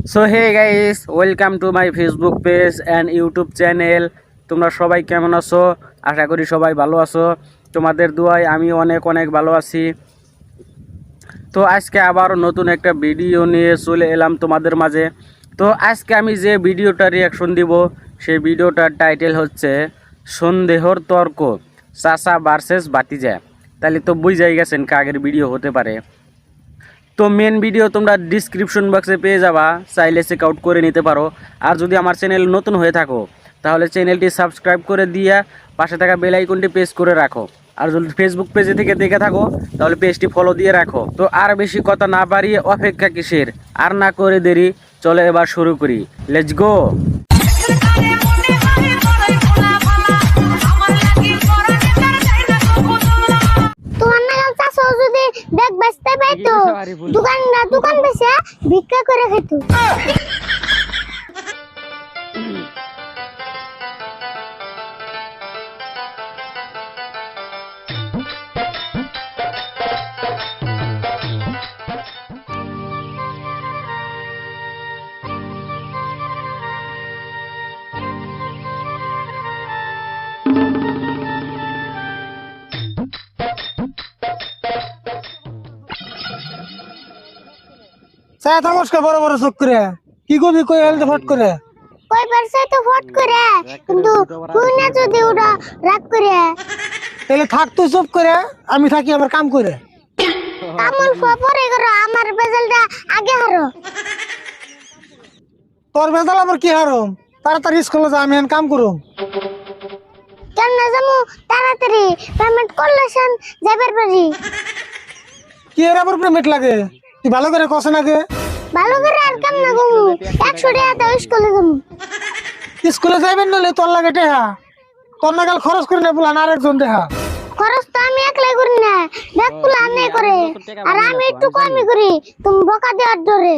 So hey guys, welcome to my Facebook page and YouTube channel. তোমরা সবাই কেমন আছো? আশা করি সবাই ভালো আছো। তোমাদের দোয়ায় আমি অনেক অনেক ভালো আছি। তো আজকে আবার নতুন একটা ভিডিও নিয়ে চলে এলাম তোমাদের মাঝে। তো আজকে আমি যে ভিডিওটা রিয়াকশন দিব, সেই ভিডিওটার টাইটেল হচ্ছে সন্দেহর তর্ক, চাচা ভার্সেস ভাতিজা। তাহলে তো বুঝাই গেছেন কাগের ভিডিও হতে পারে। তো মেন ভিডিও তোমরা ডিসক্রিপশন বক্সে পেয়ে যাবা, চাইলে চেক আউট করে নিতে পারো। আর যদি আমার চ্যানেল নতুন হয়ে থাকো তাহলে চ্যানেলটি সাবস্ক্রাইব করে দিয়ে পাশে থাকা বেল আইকনটি প্রেস করে রাখো। আর যদি ফেসবুক পেজে থেকে দেখে থাকো তাহলে পেজটি ফলো দিয়ে রাখো। তো আর বেশি কথা না বাড়িয়ে অপেক্ষা কিসের, আর না করে দেরি, চলো এবার শুরু করি। Let's go. দেখ বাঁচতে পাইতো দোকান বেচে ভিক্ষা করে খেতো। চায় থামস্কা বড় বড় চোখ করে কি কবি কই আলতে ফট করে কই পারছে তো ফট করে, কিন্তু তুই না যদি ওরা রাগ করে তাহলে থাক তুই চুপ করে, আমি থাকি আবার কাম করে। কামল পরে করো, আমার বেজালটা আগে হারো। তোর বেজাল আবার কি হারম? তাড়াতাড়ি স্কুলে যা, আমি এখন কাম করুম। কেন না যাবো তাড়াতাড়ি পেমেন্ট করলে সেন যাবার পারি। কি এর আবার পেমেন্ট লাগে? তুই ভালো করে কষে নাকি? ভালো করে আর কাম না গমু 100 টাকা দাও, স্কুলে যাবো। স্কুলে যাইবেন নলে তোর লাগে টেহা, তোর নাগাল খরচ করে নে বলান আরেকজন দেহা। খরচ তো আমি একলাই করি না, দেখ পুলা আনে করে, আর আমি একটু কমই করি তুমি বকা দেওয়ার ধরে।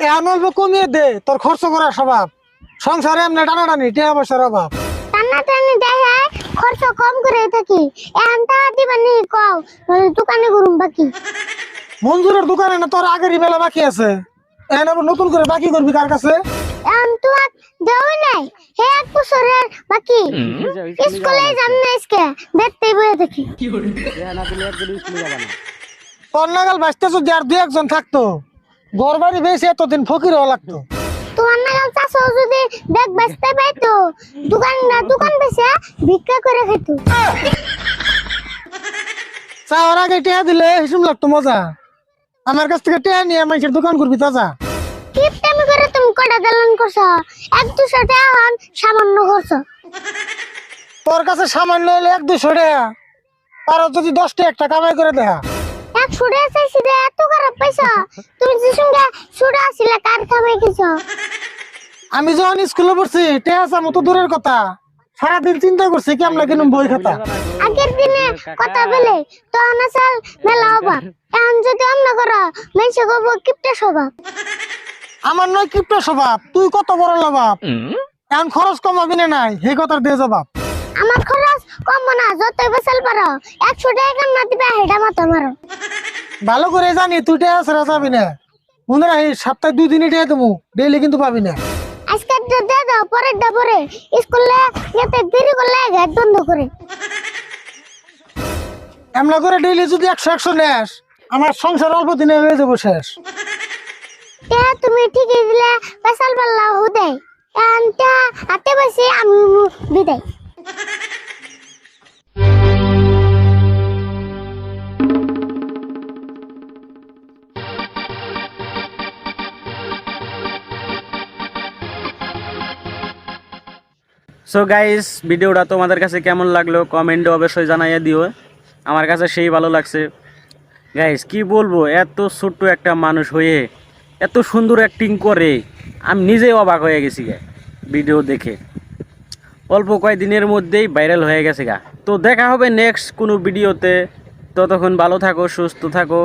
এখন অল্প কমিয়ে দে, তোর খরচ করার স্বভাব। সংসারে এমনি টানাটানি টেহা পয়সার অভাব। টানাটানি দেখে খরচ কম করে থাকি, এখন টাকা দিবানি কও, দোকানে ঘুরুম বাকি। মঞ্জুরের দোকানে না তোর আগেরই মেলা বাকি আছে, এখন আবার নতুন করে বাকি করবি কার কাছে? এখন তো আর দেওই নাই, হে 1 বছরের বাকি। স্কুলে যাম না, আজকে বেতে বয়ে দেখি। তোর নাগাল বাঁচতে যদি আর 2-1 জন থাকতো, ঘর বাড়ি বেশি এতদিন ফকির হওয়া লাগতো। তোমার নাগাল চাষও যদি দেখ বাঁচতে পাইতো দোকান বেচে ভিক্ষা করে খেতো। চাওয়ার আগে টেহা দিলে হিসুম লাগতো মজা। আমার কাছ থেকে টেহা নিয়ে মানুষের দোকান করবি তাজা। কিপটামি করে তুমি কটা দালান করছো, 1-200 টাকা হন সামান্য করছো। তোর কাছে সামান্য হলে 1-200 টাকা, আর যদি 10 টাকা একটা কামাই করে দেখা। 100 টাকা চাইছি রে, এত খারাপ পাইছো? তুমি যে সঙ্গে সুরা আসিলে কার খাবে কিছু? আমি যখন স্কুলে পড়ছি টেহা চামো তো দূরের কথা, সারাদিন চিন্তা করছি কেমন কেন বই খাতা। আগের দিনে কথা বলে তখন আসাল মেলা অভাব, এখন যদি অন্য করো মেনসে গব কিপটা স্বভাব। আমার নয় কিপটা স্বভাব, তুই কত বড় লবাব। এখন খরচ কমাবি না নাই, হে কথার দিয়ে জবাব। আমার খরচ কম না, যত বেসাল পারো 100 টাকা কাম না দিবে হেডা মাথা মারো। ভালো করে জানি তুই টেহা ছাড়া যাবি না, মনে রাখি সপ্তাহে 2 দিনই টেহা দেবো, ডেইলি কিন্তু পাবি না। আজকে দিয়ে দাও, পরের দা পরে স্কুলে যেতে দেরি করলে গেট বন্ধ করে। এমনা করে ডেইলি যদি 100 নেস, আমার সংসার অল্প দিনে হয়ে যাবো শেষ। তুমি ঠিকই দিলে বেসাল পাল্লা হুদাই, এনটা হাতে বসে আমি বিদায়। সো গাইস, ভিডিওটা তোমাদের কাছে কেমন লাগলো কমেন্টে অবশ্যই জানাইয়া দিও। আমার কাছে সেই ভালো লাগছে। গাইস কি বলবো, এত ছোট্ট একটা মানুষ হয়ে এত সুন্দর অ্যাক্টিং করে, আমি নিজেই অবাক হয়ে গেছি গা ভিডিও দেখে। অল্প কয়েকদিনের মধ্যেই ভাইরাল হয়ে গেছে গা। তো দেখা হবে নেক্সট কোনো ভিডিওতে। ততক্ষণ ভালো থাকো, সুস্থ থাকো।